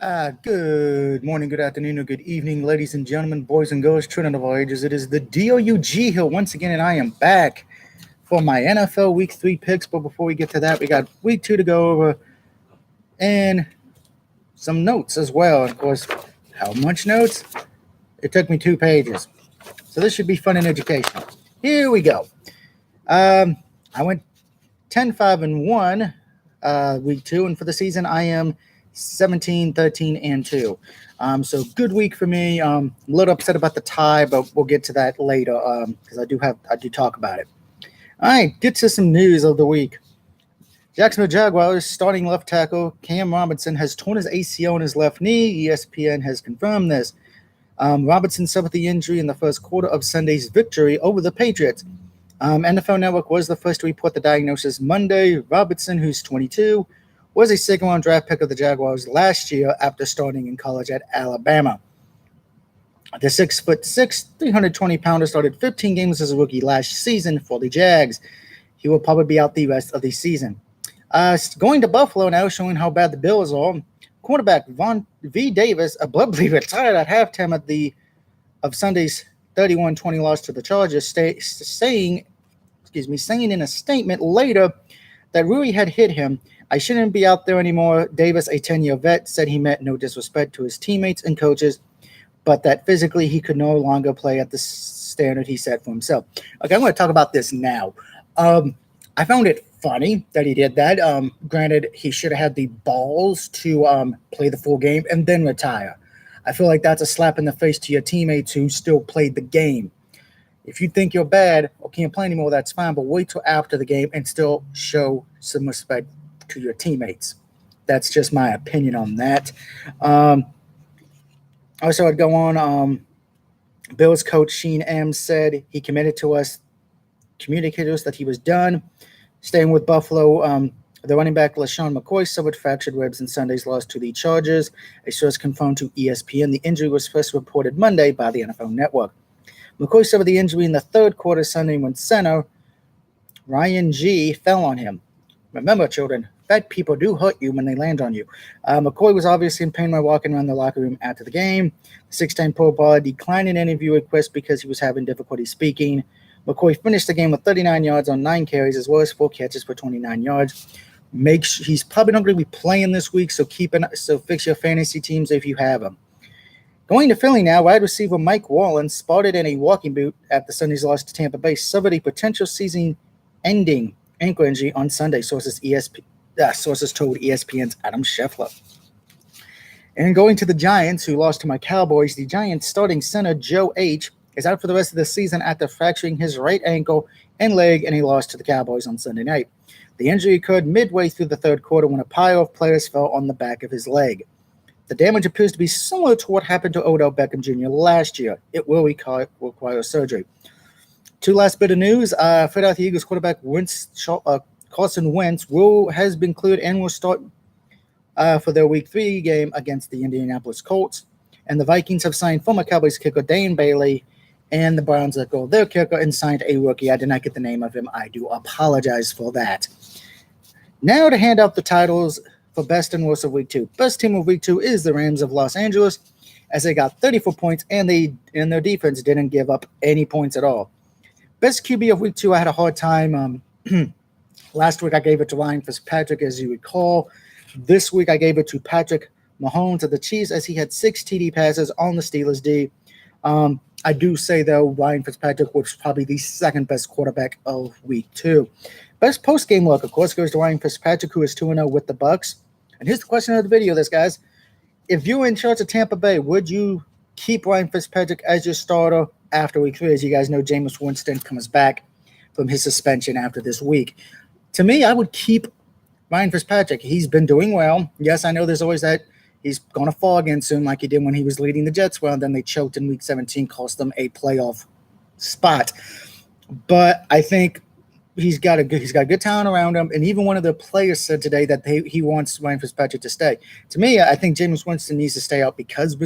Good morning, good afternoon, or good evening, ladies and gentlemen, boys and girls, children of all ages. It is the DOUG here once again, and I am back for my NFL Week 3 picks. But before we get to that, we got Week 2 to go over and some notes as well. Of course, how much notes? It took me 2 pages. So this should be fun and educational. Here we go. I went 10-5-1 Week 2, and for the season, I am 17-13-2. So good week for me. A little upset about the tie, but we'll get to that later because I do talk about it. All right, get to some news of the week. Jacksonville Jaguars starting left tackle Cam Robinson has torn his ACL in his left knee. ESPN has confirmed this. Robinson suffered the injury in the first quarter of Sunday's victory over the Patriots. NFL Network was the first to report the diagnosis Monday. Robinson, who's 22, was a second-round draft pick of the Jaguars last year after starting in college at Alabama. The 6'6", 320-pounder started 15 games as a rookie last season for the Jags. He will probably be out the rest of the season. Going to Buffalo now, showing how bad the Bills are. Quarterback Von V. Davis abruptly retired at halftime of Sunday's 31-20 loss to the Chargers, saying in a statement later that Rui had hit him. I shouldn't be out there anymore. Davis, a 10-year vet, said he meant no disrespect to his teammates and coaches, but that physically he could no longer play at the standard he set for himself. Okay, I'm going to talk about this now. I found it funny that he did that. Granted, he should have had the balls to play the full game and then retire. I feel like that's a slap in the face to your teammates who still played the game. If you think you're bad or can't play anymore, that's fine, but wait till after the game and still show some respect to your teammates. That's just my opinion on that. Also, I'd go on. Bills coach Sheen M said he communicated to us that he was done. Staying with Buffalo, the running back LaShawn McCoy suffered fractured ribs in Sunday's loss to the Chargers. A source confirmed to ESPN the injury was first reported Monday by the NFL Network. McCoy suffered the injury in the third quarter Sunday when center Ryan G fell on him. Remember, children, fat people do hurt you when they land on you. McCoy was obviously in pain while walking around the locker room after the game. The 6'10" Pro Bowler declined an interview request because he was having difficulty speaking. McCoy finished the game with 39 yards on 9 carries, as well as 4 catches for 29 yards. He's probably not going to be playing this week, so fix your fantasy teams if you have them. Going to Philly now, wide receiver Mike Wallen, spotted in a walking boot after Sunday's loss to Tampa Bay, suffered a potential season-ending ankle injury on Sunday, sources told ESPN's Adam Scheffler. And going to the Giants, who lost to my Cowboys, the Giants starting center Joe H. is out for the rest of the season after fracturing his right ankle and leg in a loss to the Cowboys on Sunday night. The injury occurred midway through the third quarter when a pile of players fell on the back of his leg. The damage appears to be similar to what happened to Odell Beckham Jr. last year. It will require surgery. Two last bit of news. Philadelphia Eagles quarterback Carson Wentz has been cleared and will start for their Week 3 game against the Indianapolis Colts. And the Vikings have signed former Cowboys kicker Dane Bailey, and the Browns let go of their kicker and signed a rookie. I did not get the name of him. I do apologize for that. Now to hand out the titles for best and worst of Week 2. Best team of Week 2 is the Rams of Los Angeles, as they got 34 points, and their defense didn't give up any points at all. Best QB of Week 2, I had a hard time. Last week I gave it to Ryan Fitzpatrick, as you recall. This week I gave it to Patrick Mahomes of the Chiefs, as he had 6 TD passes on the Steelers D. I do say, though, Ryan Fitzpatrick was probably the second best quarterback of Week 2. Best post-game luck, of course, goes to Ryan Fitzpatrick, who is 2-0 with the Bucs. And here's the question of the video, guys. If you were in charge of Tampa Bay, would you keep Ryan Fitzpatrick as your starter after Week 3? As you guys know, Jameis Winston comes back from his suspension after this week. To me, I would keep Ryan Fitzpatrick. He's been doing well. Yes, I know there's always that he's going to fall again soon, like he did when he was leading the Jets well, and then they choked in Week 17, cost them a playoff spot. But I think he's got good talent around him, and even one of the players said today that he wants Ryan Fitzpatrick to stay. To me, I think Jameis Winston needs to stay out because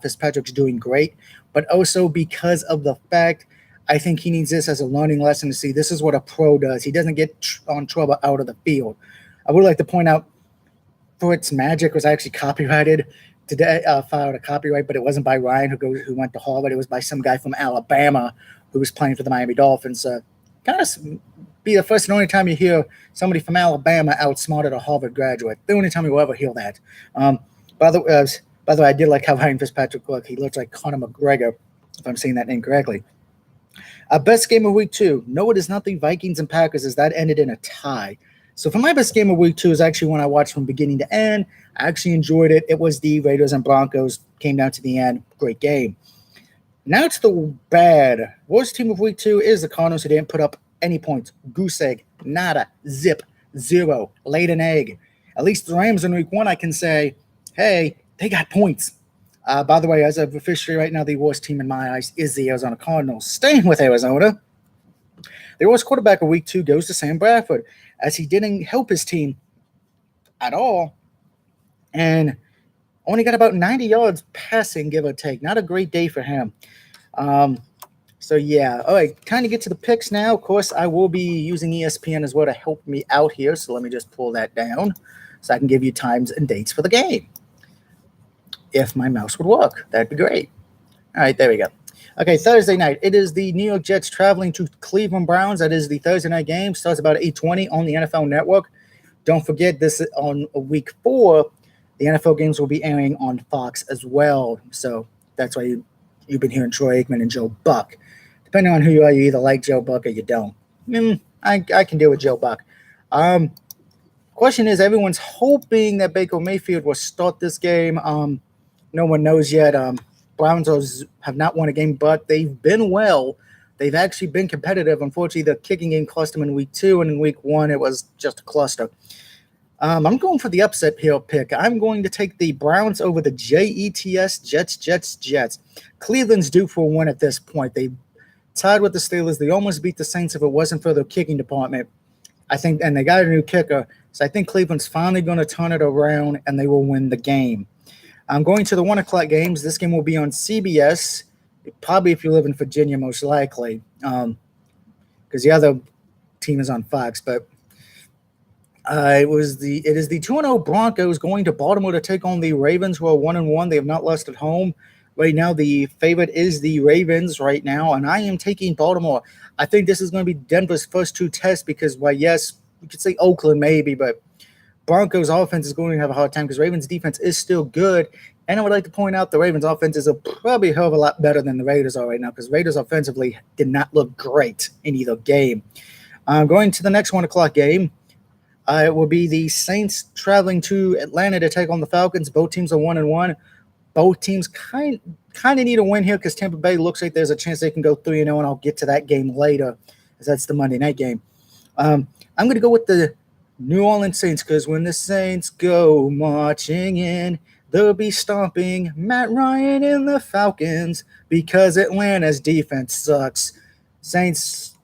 Fitzpatrick's doing great, but also because of the fact I think he needs this as a learning lesson to see this is what a pro does. He doesn't get on trouble out of the field. I would like to point out Magic was actually copyrighted today, filed a copyright, but it wasn't by Ryan who went to Harvard. It was by some guy from Alabama who was playing for the Miami Dolphins. Kind of be the first and only time you hear somebody from Alabama outsmarted a Harvard graduate. The only time you'll ever hear that. By the way, I did like how Ryan Fitzpatrick looked. He looks like Conor McGregor, if I'm saying that name correctly. Best game of week 2. No, it is not the Vikings and Packers, as that ended in a tie. So for my best game of week 2 is actually one I watched from beginning to end. I actually enjoyed it. It was the Raiders and Broncos. Came down to the end. Great game. Now it's the bad. Worst team of week 2 is the Cardinals, who didn't put up any points. Goose egg. Nada. Zip. Zero. Laid an egg. At least the Rams in week 1, I can say, hey, they got points. By the way, as of officially right now, the worst team in my eyes is the Arizona Cardinals. Staying with Arizona, the worst quarterback of week 2 goes to Sam Bradford, as he didn't help his team at all and only got about 90 yards passing, give or take. Not a great day for him. So, yeah. All right, kind of get to the picks now. Of course, I will be using ESPN as well to help me out here. So let me just pull that down so I can give you times and dates for the game. If my mouse would work, that'd be great. All right, there we go. Okay, Thursday night. It is the New York Jets traveling to Cleveland Browns. That is the Thursday night game. Starts about 8:20 on the NFL Network. Don't forget, this is on week 4. The NFL games will be airing on Fox as well. So that's why you've been hearing Troy Aikman and Joe Buck. Depending on who you are, you either like Joe Buck or you don't. I can deal with Joe Buck. Question is, everyone's hoping that Baker Mayfield will start this game. No one knows yet. Browns have not won a game, but they've been well. They've actually been competitive. Unfortunately, the kicking game cost them in week 2, and in week 1, it was just a cluster. I'm going for the upset here pick. I'm going to take the Browns over the Jets. Jets. Cleveland's due for a win at this point. They tied with the Steelers. They almost beat the Saints if it wasn't for their kicking department. I think, and they got a new kicker. So I think Cleveland's finally going to turn it around, and they will win the game. I'm going to the 1 o'clock games. This game will be on CBS, probably if you live in Virginia, most likely, because the other team is on Fox. But it is the 2-0 Broncos going to Baltimore to take on the Ravens, who are 1-1. They have not lost at home. Right now, the favorite is the Ravens right now, and I am taking Baltimore. I think this is going to be Denver's first 2 tests because, well, yes, you could say Oakland maybe, but Broncos offense is going to have a hard time because Ravens defense is still good. And I would like to point out the Ravens offense is probably a hell of a lot better than the Raiders are right now because Raiders offensively did not look great in either game. Going to the next 1 o'clock game, it will be the Saints traveling to Atlanta to take on the Falcons. Both teams are 1-1. Both teams kind of need a win here because Tampa Bay looks like there's a chance they can go 3-0, and I'll get to that game later as that's the Monday night game. I'm going to go with the New Orleans Saints because when the Saints go marching in, they'll be stomping Matt Ryan and the Falcons because Atlanta's defense sucks. Saints,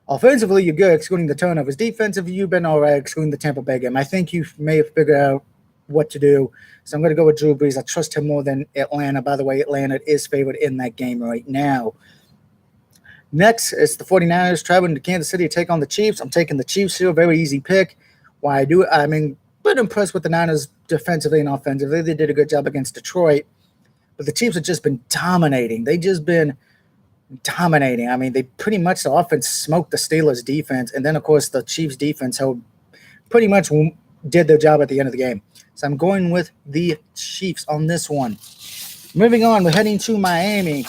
offensively, you're good, excluding the turnovers. Defensively, you've been all right, excluding the Tampa Bay game. I think you may have figured out what to do. So I'm going to go with Drew Brees. I trust him more than Atlanta. By the way, Atlanta is favored in that game right now. Next, it's the 49ers traveling to Kansas City to take on the Chiefs. I'm taking the Chiefs here. Very easy pick. Why I do it? Been impressed with the Niners defensively and offensively. They did a good job against Detroit. But the Chiefs have just been dominating. They just been dominating. They pretty much, the offense smoked the Steelers' defense. And then, of course, the Chiefs' defense pretty much did their job at the end of the game. So I'm going with the Chiefs on this one. Moving on, we're heading to Miami,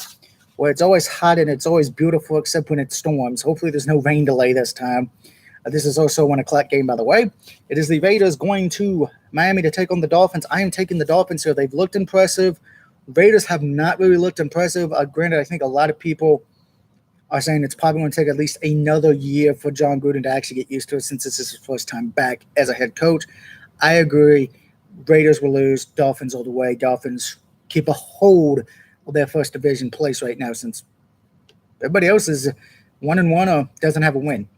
where it's always hot and it's always beautiful except when it storms. Hopefully there's no rain delay this time. This is also a 1 o'clock game, by the way. It is the Raiders going to Miami to take on the Dolphins. I am taking the Dolphins here. They've looked impressive. Raiders have not really looked impressive. Granted, I think a lot of people are saying it's probably going to take at least another year for John Gruden to actually get used to it since this is his first time back as a head coach. I agree. Raiders will lose. Dolphins all the way. Dolphins keep a hold of their first division place right now since everybody else is 1-1 or doesn't have a win.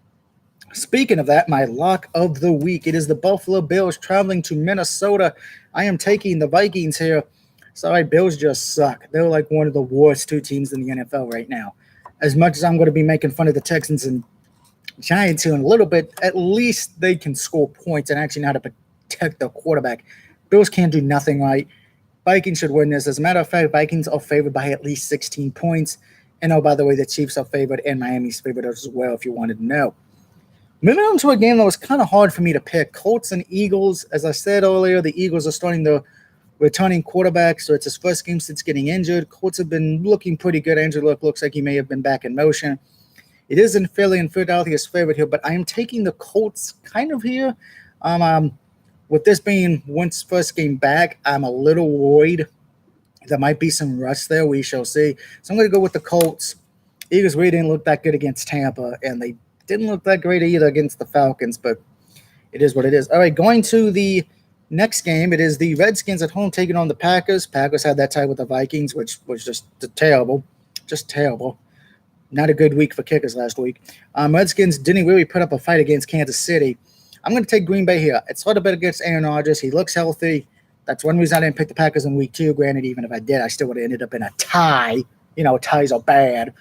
Speaking of that, my lock of the week, it is the Buffalo Bills traveling to Minnesota. I am taking the Vikings here. Sorry, Bills just suck. They're like one of the worst 2 teams in the NFL right now. As much as I'm going to be making fun of the Texans and Giants here in a little bit, at least they can score points and actually know how to protect their quarterback. Bills can't do nothing right. Vikings should win this. As a matter of fact, Vikings are favored by at least 16 points. And oh, by the way, the Chiefs are favored and Miami's favored as well, if you wanted to know. Moving on to a game that was kind of hard for me to pick. Colts and Eagles. As I said earlier, the Eagles are starting the returning quarterback, so it's his first game since getting injured. Colts have been looking pretty good. Andrew Luck looks like he may have been back in motion. It is in Philly, and Philadelphia is favored here, but I am taking the Colts kind of here. With this being Wentz' first game back, I'm a little worried. There might be some rust there. We shall see. So I'm going to go with the Colts. Eagles really didn't look that good against Tampa, and they didn't look that great either against the Falcons, but it is what it is. All right, going to the next game, it is the Redskins at home taking on the Packers. Packers had that tie with the Vikings, which was just terrible. Just terrible. Not a good week for kickers last week. Redskins didn't really put up a fight against Kansas City. I'm going to take Green Bay here. It's hard to bet against Aaron Rodgers. He looks healthy. That's one reason I didn't pick the Packers in week 2. Granted, even if I did, I still would have ended up in a tie. You know, ties are bad.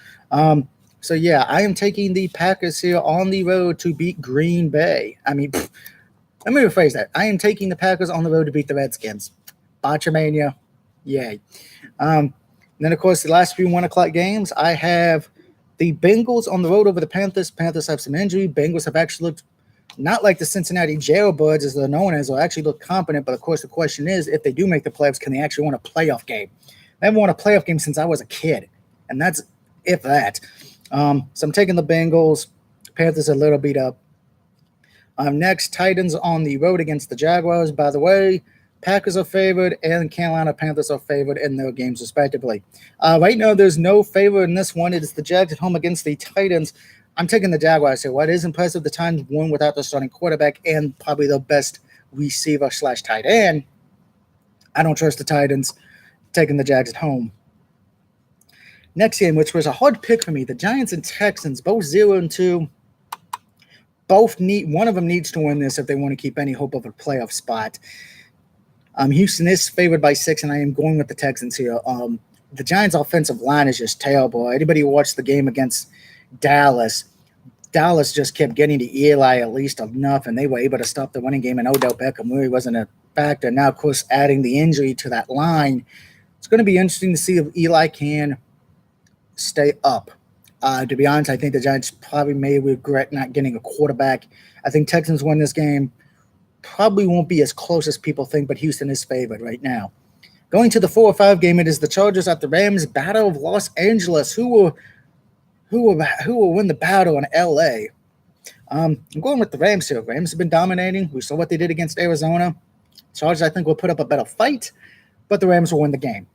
So, yeah, I am taking the Packers here on the road to beat Green Bay. I mean, let me rephrase that. I am taking the Packers on the road to beat the Redskins. Botchamania. Yay. Then, of course, the last few 1 o'clock games, I have the Bengals on the road over the Panthers. Panthers have some injury. Bengals have actually looked not like the Cincinnati Jailbirds, as they're known as, will actually look competent. But, of course, the question is, if they do make the playoffs, can they actually win a playoff game? I haven't won a playoff game since I was a kid, and that's if that. So I'm taking the Bengals. Panthers a little beat up. Next, Titans on the road against the Jaguars. By the way, Packers are favored and Carolina Panthers are favored in their games respectively. Right now, there's no favor in this one. It is the Jags at home against the Titans. I'm taking the Jaguars here. What is impressive, the Titans won without their starting quarterback and probably the best receiver / tight end. I don't trust the Titans. Taking the Jags at home. Next game, which was a hard pick for me, the Giants and Texans, both 0-2. One of them needs to win this if they want to keep any hope of a playoff spot. Houston is favored by 6, and I am going with the Texans here. The Giants' offensive line is just terrible. Anybody who watched the game against Dallas just kept getting to Eli at least enough, and they were able to stop the running game, and Odell Beckham really wasn't a factor. Now, of course, adding the injury to that line, it's going to be interesting to see if Eli can stay up. To be honest, I think the Giants probably may regret not getting a quarterback. I think Texans win this game. Probably won't be as close as people think, but Houston is favored right now. Going to the 4 or 5 game, it is the Chargers at the Rams. Battle of Los Angeles. Who will win the battle in LA? I'm going with the Rams here. Rams have been dominating. We saw what they did against Arizona. Chargers, I think, will put up a better fight, but the Rams will win the game.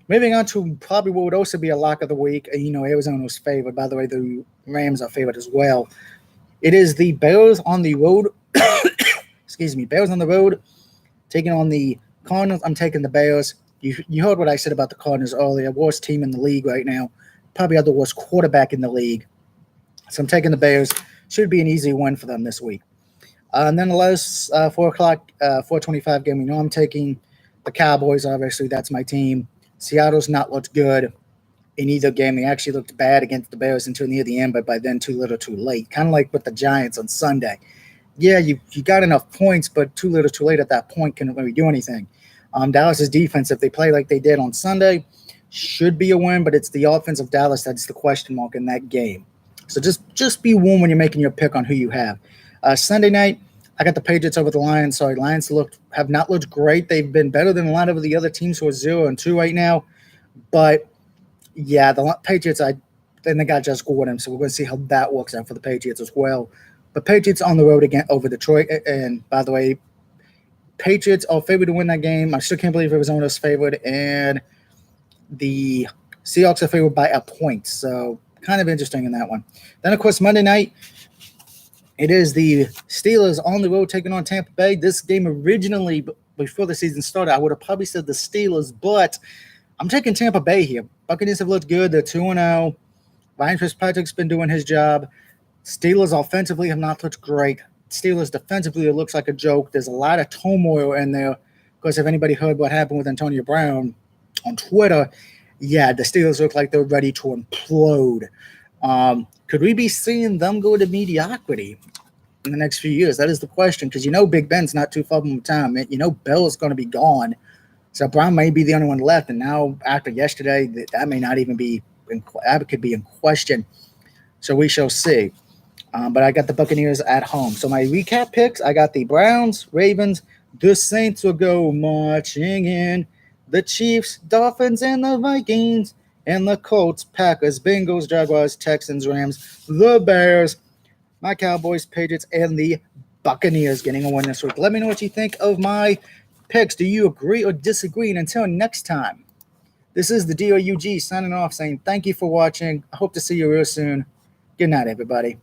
Moving on to probably what would also be a lock of the week. Arizona was favored. By the way, the Rams are favored as well. It is the Bears on the road. Bears on the road, taking on the Cardinals. I'm taking the Bears. You heard what I said about the Cardinals earlier. Worst team in the league right now. Probably have the worst quarterback in the league. So I'm taking the Bears. Should be an easy win for them this week. And then the last 4 o'clock, 4:25 game, I'm taking the Cowboys. Obviously, that's my team. Seattle's not looked good in either game. They actually looked bad against the Bears until near the end, but by then too little too late. Kind of like with the Giants on Sunday. Yeah, you got enough points, but too little too late at that point couldn't really do anything. Dallas's defense, if they play like they did on Sunday, should be a win, but it's the offense of Dallas that's the question mark in that game. So just be warned when you're making your pick on who you have. Sunday night, I got the Patriots over the Lions. Sorry, Lions have not looked great. They've been better than a lot of the other teams who are 0-2 right now. But, yeah, the Patriots, then they got Josh Gordon, so we're going to see how that works out for the Patriots as well. But Patriots on the road again over Detroit. And, by the way, Patriots are favored to win that game. I still can't believe Arizona's favored. And the Seahawks are favored by a point. So, kind of interesting in that one. Then, of course, Monday night, it is the Steelers on the road taking on Tampa Bay. This game originally, before the season started, I would have probably said the Steelers, but I'm taking Tampa Bay here. Buccaneers have looked good. They're 2-0. Ryan Fitzpatrick's been doing his job. Steelers offensively have not looked great. Steelers defensively, it looks like a joke. There's a lot of turmoil in there. Because if anybody heard what happened with Antonio Brown on Twitter, yeah, the Steelers look like they're ready to implode. Could we be seeing them go to mediocrity? in the next few years? That is the question, because Big Ben's not too far from time. Bell is going to be gone, so Brown may be the only one left. And now after yesterday, that may not even be that could be in question. So we shall see. But I got the Buccaneers at home. So my recap picks: I got the Browns, Ravens, the Saints will go marching in, the Chiefs, Dolphins, and the Vikings, and the Colts, Packers, Bengals, Jaguars, Texans, Rams, the Bears, my Cowboys, Patriots, and the Buccaneers getting a win this week. Let me know what you think of my picks. Do you agree or disagree? And until next time, this is the DOUG signing off, saying thank you for watching. I hope to see you real soon. Good night, everybody.